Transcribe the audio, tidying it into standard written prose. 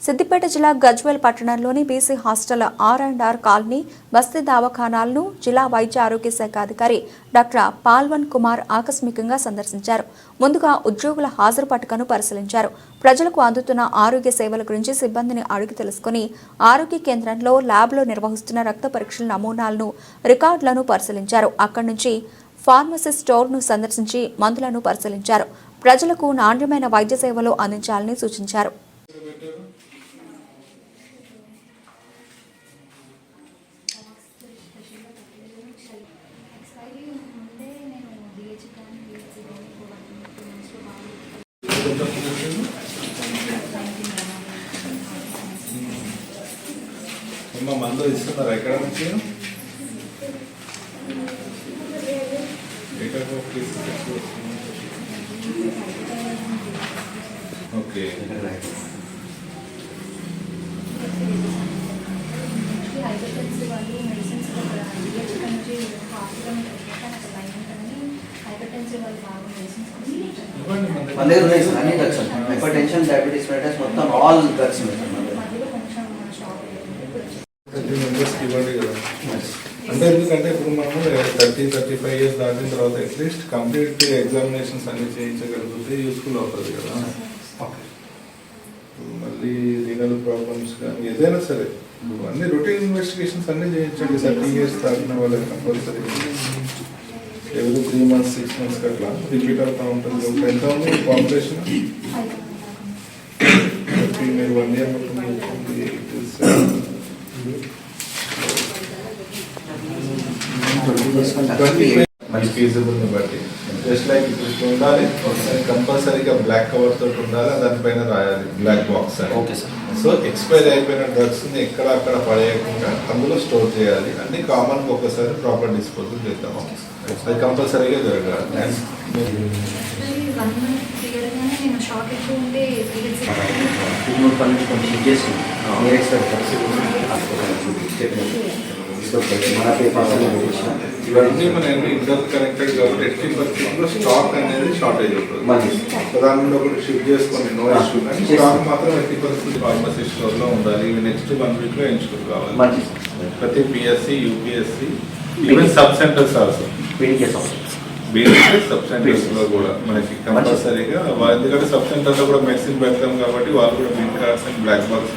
సిద్దిపేట జిల్లా గజ్వేల్ పట్టణంలోని BC hostel ఆర్&ఆర్ colony బస్తీ దవాఖానాలను జిల్లా వైద్య ఆరోగ్య శాఖ అధికారి డాక్టర్ పాల్వన్ కుమార్ ఆకస్మికంగా సందర్శించారు. ముందుగా ఉద్యోగుల హాజరు పట్టికను పరిశీలించారు. ప్రజలకు అందుతున్న ఆరోగ్య సేవల గురించి సిబ్బందిని అడిగి తెలుసుకుని ఆరోగ్య కేంద్రంలో ల్యాబ్లో నిర్వహిస్తున్న రక్త పరీక్షల నమూనాలను రికార్డులను పరిశీలించారు. అక్కడి నుంచి ఫార్మసీ స్టోర్ను సందర్శించి మందులను పరిశీలించారు. ప్రజలకు నాణ్యమైన వైద్య సేవలు అందించాలని సూచించారు. మందు ఇస్తున్నారు ఎక్కడ నుంచి ఓకే మన దగ్గర ఉన్నాయి సార్, అన్ని డ్రగ్స్ హైపర్ టెన్షన్, డయాబెటీస్, మెటస్ మొత్తం ఆల్ డ్రగ్స్ ఇవ్వండి కదా. అంటే ఎందుకంటే ఇప్పుడు మనము 30-35 ఇయర్స్ దాటిన తర్వాత అట్లీస్ట్ కంప్లీట్ ఎగ్జామినేషన్స్ అన్ని చేయించగలిగితే యూస్ఫుల్ అవుతుంది కదా. మళ్ళీ రీనల్ ప్రాబ్లమ్స్ కానీ ఏదైనా సరే అన్ని రొటీన్ ఇన్వెస్టిగేషన్స్ అన్ని చేయించండి. 30 ఇయర్స్ దాటిన వాళ్ళకి కంపల్సరీ ఎవరి 3 months 6 months అట్లా రిపీట్ అవుతూ ఉంటుంది. ఎంత ఉంది పాపులేషన్? మీరు 1 year ఫీజిబుల్ బట్టి జస్ట్ లైక్ ఇప్పుడు ఉండాలి, కంపల్సరీగా బ్లాక్ కవర్ తోటి ఉండాలి, దానిపైన రాయాలి బ్లాక్ బాక్స్ అని. సో ఎక్స్పైర్ అయిపోయిన డ్రగ్స్ ని ఎక్కడ అక్కడ పడేయకుండా అందులో స్టోర్ చేయాలి. అన్ని కామన్ గా ఒకసారి ప్రాపర్ డిస్పోజల్ చేద్దాం. అది కంపల్సరీగా జరగాలి. ఇవన్నీ మన ఇంటర్ కనెక్టెడ్ కాబట్టి 80% స్టాక్ అనేది షార్టేజ్ అవుతుంది. దాని ఒకటి షిఫ్ట్ చేసుకొని నో ఇష్యూ, కానీ స్టాక్ మాత్రం 80% ఫార్మసీ స్టోర్ లో ఉండాలి. ఇవి నెక్స్ట్ 1 week లో ఎంచుకుని కావాలి. ప్రతి PSC, UPSC, even sub centres also, sub centres లో కూడా మనకి కంపల్సరీగా, ఎందుకంటే సబ్ సెంటర్ లో కూడా మెడిసిన్ పెడతాం కాబట్టి వాళ్ళు కూడా main cards and black box